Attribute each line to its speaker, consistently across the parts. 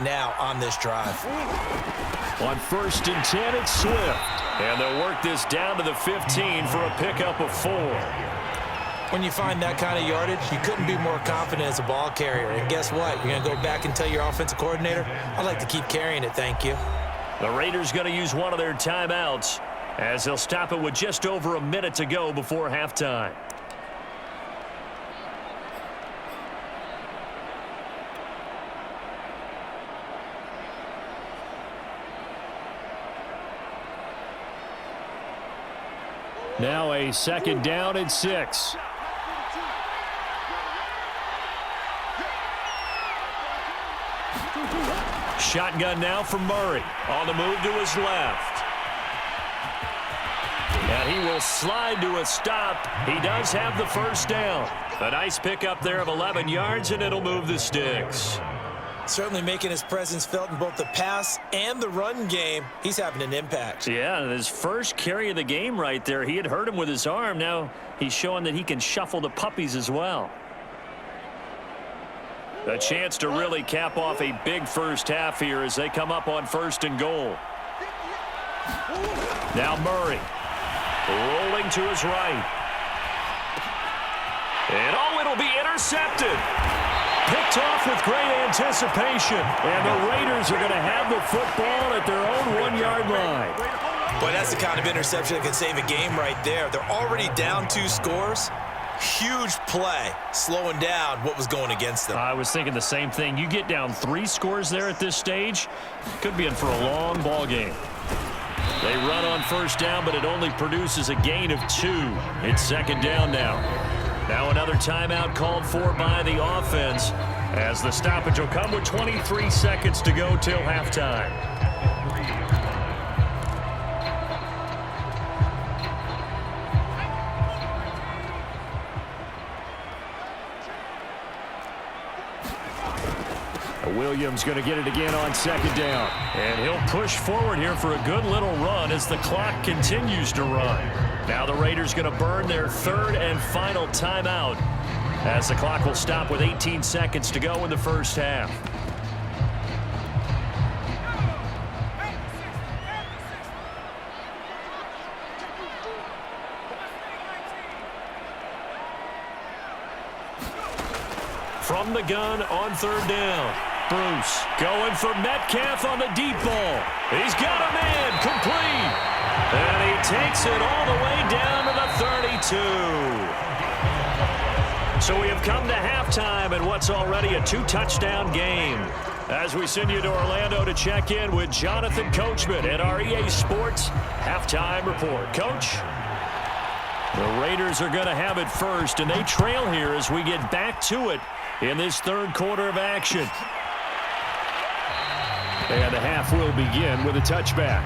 Speaker 1: now on this drive.
Speaker 2: On 1st and 10, it's Swift. And they'll work this down to the 15 for a pickup of 4.
Speaker 1: When you find that kind of yardage, you couldn't be more confident as a ball carrier. And guess what? You're going to go back and tell your offensive coordinator, I'd like to keep carrying it, thank you.
Speaker 2: The Raiders going to use one of their timeouts as they'll stop it with just over a minute to go before halftime. Now a 2nd down and 6. Shotgun now for Murray. On the move to his left. And he will slide to a stop. He does have the 1st down. A nice pickup there of 11 yards, and it'll move the sticks.
Speaker 1: Certainly making his presence felt in both the pass and the run game. He's having an impact.
Speaker 2: Yeah, his first carry of the game right there. He had hurt him with his arm. Now he's showing that he can shuffle the puppies as well. A chance to really cap off a big first half here as they come up on 1st and goal. Now Murray rolling to his right. And it'll be intercepted. Picked off with great anticipation. And the Raiders are going to have the football at their own 1-yard line.
Speaker 1: Boy, that's the kind of interception that can save a game right there. They're already down 2 scores. Huge play, slowing down what was going against them.
Speaker 2: I was thinking the same thing. You get down 3 scores there at this stage, could be in for a long ball game. They run on 1st down, but it only produces a gain of 2. It's 2nd down now. Now another timeout called for by the offense as the stoppage will come with 23 seconds to go till halftime. Williams going to get it again on 2nd down. And he'll push forward here for a good little run as the clock continues to run. Now the Raiders going to burn their 3rd and final timeout as the clock will stop with 18 seconds to go in the first half. From the gun on 3rd down. Bruce going for Metcalf on the deep ball. He's got a man complete. And he takes it all the way down to the 32. So we have come to halftime in what's already a 2-touchdown game. As we send you to Orlando to check in with Jonathan Coachman at our EA Sports Halftime Report. Coach? The Raiders are going to have it first, and they trail here as we get back to it in this 3rd quarter of action. And the half will begin with a touchback.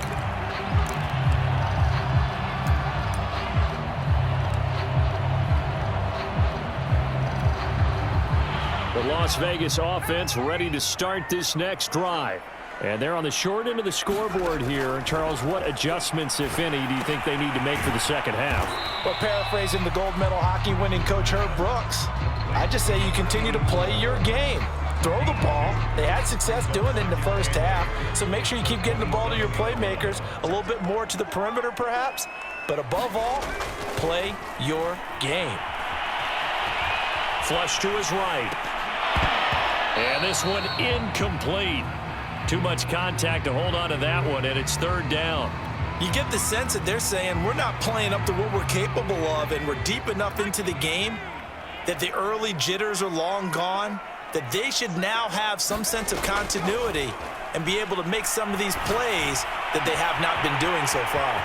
Speaker 2: The Las Vegas offense ready to start this next drive. And they're on the short end of the scoreboard here. Charles, what adjustments, if any, do you think they need to make for the 2nd half?
Speaker 3: Well, paraphrasing the gold medal hockey winning coach Herb Brooks, I just say you continue to play your game. Throw the ball. They had success doing it in the first half, so make sure you keep getting the ball to your playmakers, a little bit more to the perimeter perhaps, but above all, play your game.
Speaker 2: Flush to his right. And this one incomplete. Too much contact to hold on to that one, and it's 3rd down.
Speaker 1: You get the sense that they're saying we're not playing up to what we're capable of, and we're deep enough into the game that the early jitters are long gone, that they should now have some sense of continuity and be able to make some of these plays that they have not been doing so far.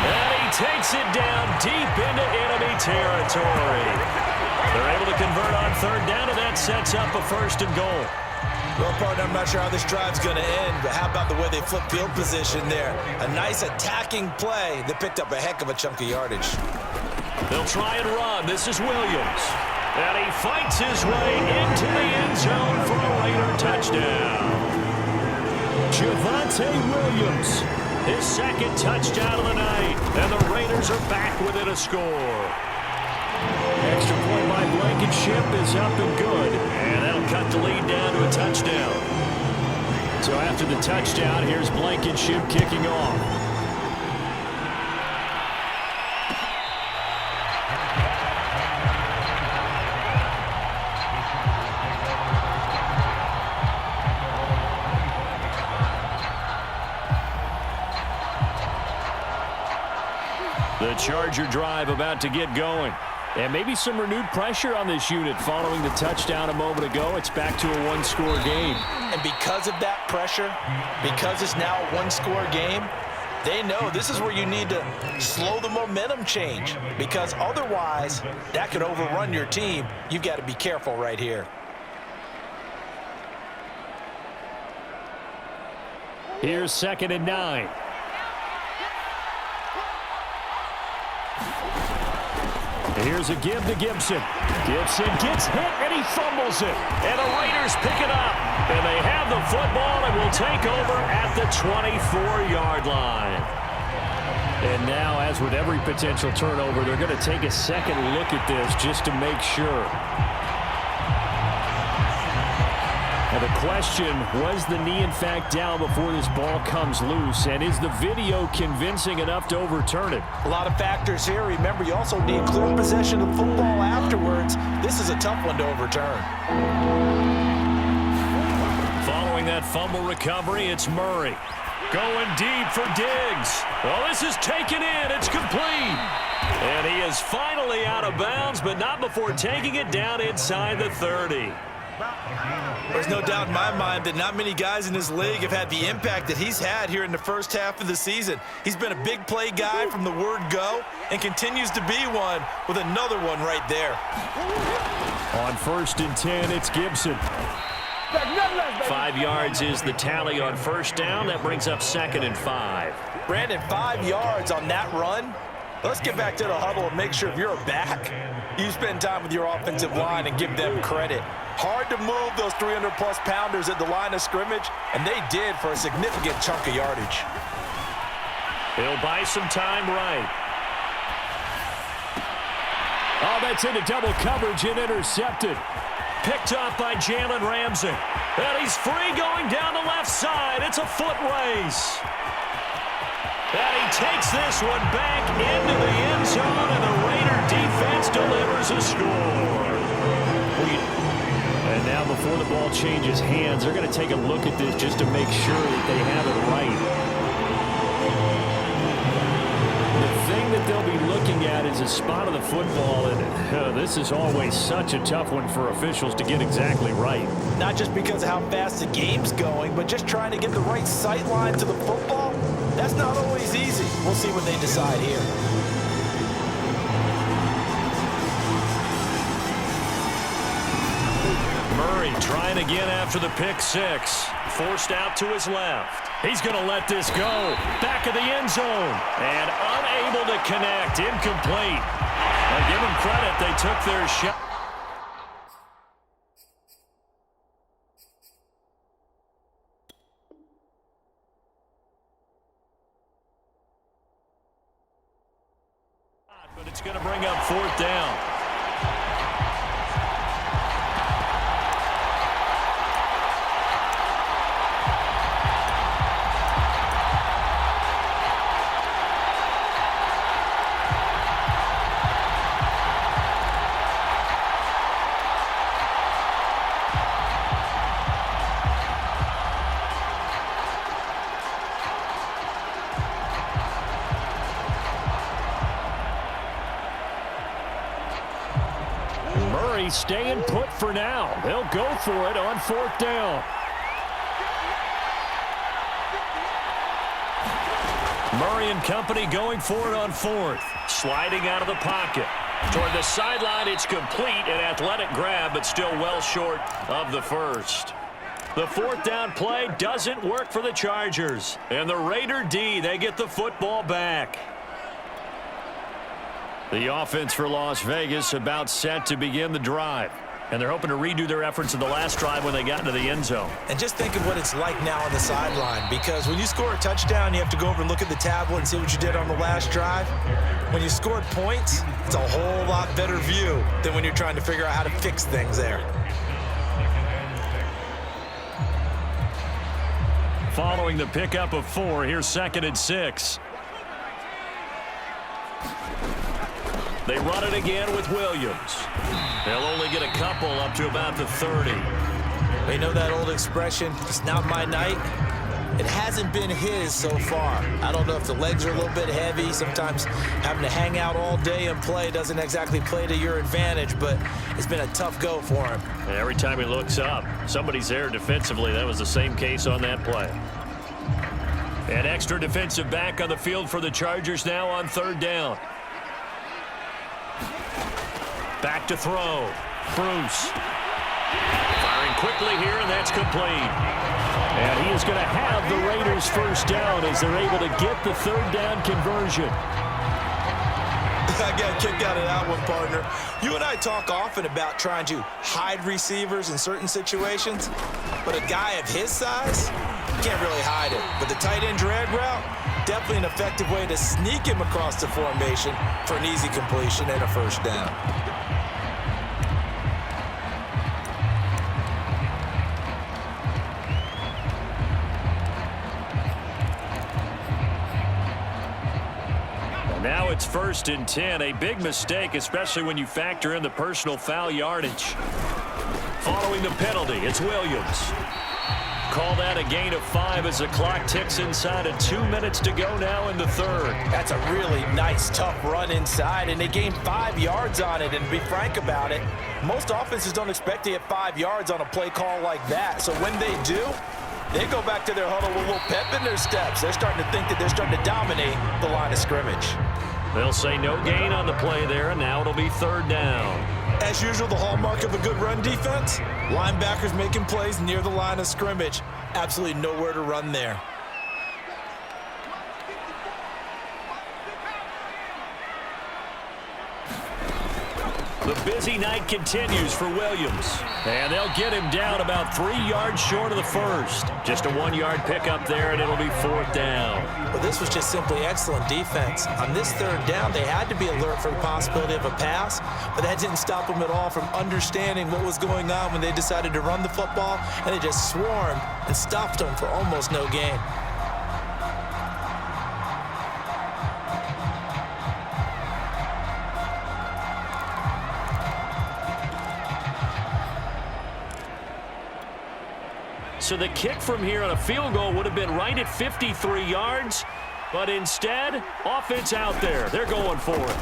Speaker 2: And he takes it down deep into enemy territory. They're able to convert on 3rd down, and that sets up a 1st and goal.
Speaker 1: Well, partner, I'm not sure how this drive's going to end, but how about the way they flip field position there? A nice attacking play that picked up a heck of a chunk of yardage.
Speaker 2: They'll try and run. This is Williams. And he fights his way into the end zone for a Raider touchdown. Javonte Williams, his 2nd touchdown of the night. And the Raiders are back within a score. Extra point by Blankenship is up and good. And that'll cut the lead down to a touchdown. So after the touchdown, here's Blankenship kicking off. The Charger drive about to get going. And maybe some renewed pressure on this unit following the touchdown a moment ago. It's back to a one-score game.
Speaker 1: And because of that pressure, because it's now a one-score game, they know this is where you need to slow the momentum change, because otherwise that could overrun your team. You've got to be careful right here.
Speaker 2: Here's 2nd and 9. Here's a give to Gibson. Gibson gets hit, and he fumbles it. And the Raiders pick it up. And they have the football and will take over at the 24-yard line. And now, as with every potential turnover, they're going to take a second look at this just to make sure. Now the question, was the knee in fact down before this ball comes loose? And is the video convincing enough to overturn it?
Speaker 1: A lot of factors here. Remember, you also need clear possession of football afterwards. This is a tough one to overturn.
Speaker 2: Following that fumble recovery, it's Murray. Going deep for Diggs. Well, this is taken in. It's complete. And he is finally out of bounds, but not before taking it down inside the 30.
Speaker 1: There's no doubt in my mind that not many guys in this league have had the impact that he's had here in the first half of the season. He's been a big play guy from the word go and continues to be one with another one right there.
Speaker 2: On 1st and 10, it's Gibson. 5 yards is the tally on first down. That brings up 2nd and 5.
Speaker 1: Brandon, 5 yards on that run. Let's get back to the huddle and make sure if you're a back, you spend time with your offensive line and give them credit. Hard to move those 300-plus pounders at the line of scrimmage, and they did for a significant chunk of yardage.
Speaker 2: He'll buy some time right. Oh, that's into double coverage and intercepted. Picked up by Jalen Ramsey. And he's free going down the left side. It's a foot race. And he takes this one back into the end zone, and the Raider defense delivers a score. And now before the ball changes hands, they're going to take a look at this just to make sure that they have it right. The thing that they'll be looking at is a spot of the football, and this is always such a tough one for officials to get exactly right.
Speaker 1: Not just because of how fast the game's going, but just trying to get the right sight line to the football. That's not always easy. We'll see what they decide here.
Speaker 2: Murray trying again after the pick six. Forced out to his left. He's going to let this go. Back of the end zone. And unable to connect. Incomplete. I give them credit. They took their shot. But it's going to bring up 4th down. Murray staying put for now. They'll go for it on 4th down. Murray and company going for it on 4th. Sliding out of the pocket. Toward the sideline, it's complete. An athletic grab, but still well short of the first. The 4th down play doesn't work for the Chargers. And the Raider D, they get the football back. The offense for Las Vegas about set to begin the drive. And they're hoping to redo their efforts in the last drive when they got into the end zone.
Speaker 1: And just think of what it's like now on the sideline, because when you score a touchdown, you have to go over and look at the tablet and see what you did on the last drive. When you scored points, it's a whole lot better view than when you're trying to figure out how to fix things there.
Speaker 2: Following the pickup of 4, here's 2nd and 6. They run it again with Williams. They'll only get a couple up to about the 30.
Speaker 1: You know that old expression, it's not my night? It hasn't been his so far. I don't know if the legs are a little bit heavy. Sometimes having to hang out all day and play doesn't exactly play to your advantage, but it's been a tough go for him.
Speaker 2: And every time he looks up, somebody's there defensively. That was the same case on that play. An extra defensive back on the field for the Chargers now on 3rd down. Back to throw. Bruce. Firing quickly here, and that's complete. And he is going to have the Raiders first down as they're able to get the 3rd down conversion.
Speaker 1: I got kicked out of that one, partner. You and I talk often about trying to hide receivers in certain situations, but a guy of his size can't really hide it. But the tight end drag route, definitely an effective way to sneak him across the formation for an easy completion and a first down.
Speaker 2: Now it's 1st and 10, a big mistake, especially when you factor in the personal foul yardage. Following the penalty, it's Williams. Call that a gain of 5 as the clock ticks inside of 2 minutes to go now in the 3rd.
Speaker 1: That's a really nice, tough run inside, and they gained 5 yards on it. And to be frank about it, most offenses don't expect to get 5 yards on a play call like that. So when they do, they go back to their huddle with a little pep in their steps. They're starting to think that they're starting to dominate the line of scrimmage.
Speaker 2: They'll say no gain on the play there, and now it'll be 3rd down.
Speaker 1: As usual, the hallmark of a good run defense, linebackers making plays near the line of scrimmage. Absolutely nowhere to run there.
Speaker 2: The busy night continues for Williams. And they'll get him down about 3 yards short of the first. Just a 1-yard pickup there, and it'll be 4th down.
Speaker 1: Well, this was just simply excellent defense. On this 3rd down, they had to be alert for the possibility of a pass, but that didn't stop them at all from understanding what was going on when they decided to run the football, and they just swarmed and stopped them for almost no gain.
Speaker 2: So the kick from here on a field goal would have been right at 53 yards, but instead, offense out there. They're going for it.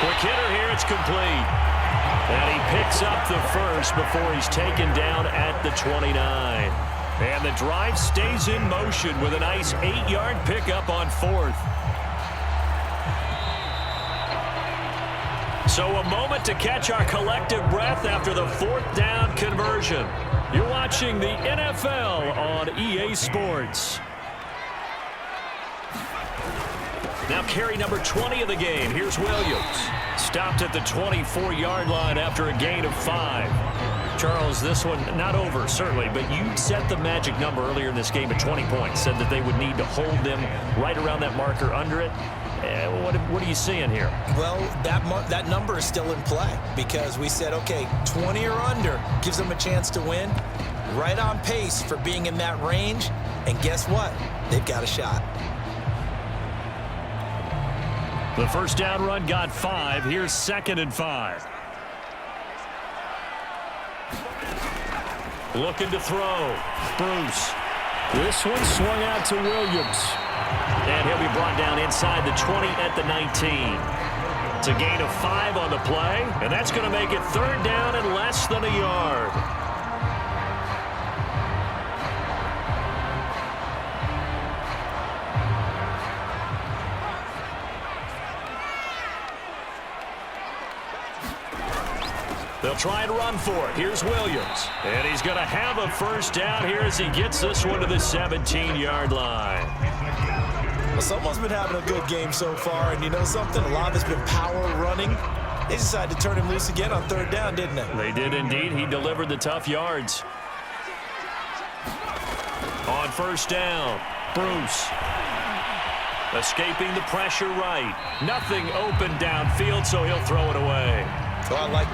Speaker 2: Quick hitter here, it's complete. And he picks up the first before he's taken down at the 29. And the drive stays in motion with a nice 8-yard pickup on 4th. So a moment to catch our collective breath after the 4th down conversion. You're watching the NFL on EA Sports. Now carry number 20 of the game. Here's Williams. Stopped at the 24-yard line after a gain of 5. Charles, this one not over, certainly, but you set the magic number earlier in this game at 20 points. Said that they would need to hold them right around that marker under it. What are you seeing here?
Speaker 1: Well, that number is still in play because we said, okay, 20 or under gives them a chance to win. Right on pace for being in that range. And guess what? They've got a shot.
Speaker 2: The first down run got 5. Here's 2nd and 5. Looking to throw. Bruce. This one swung out to Williams. And he'll be brought down inside the 20 at the 19. It's a gain of 5 on the play, and that's going to make it 3rd down and less than a yard. They'll try and run for it. Here's Williams. And he's going to have a first down here as he gets this one to the 17-yard line.
Speaker 1: Well, someone's been having a good game so far, and you know something? A lot of it's been power running. They decided to turn him loose again on third down, didn't they?
Speaker 2: They did indeed. He delivered the tough yards. On first down, Bruce. Escaping the pressure right. Nothing open downfield, so he'll throw it away.
Speaker 1: So I like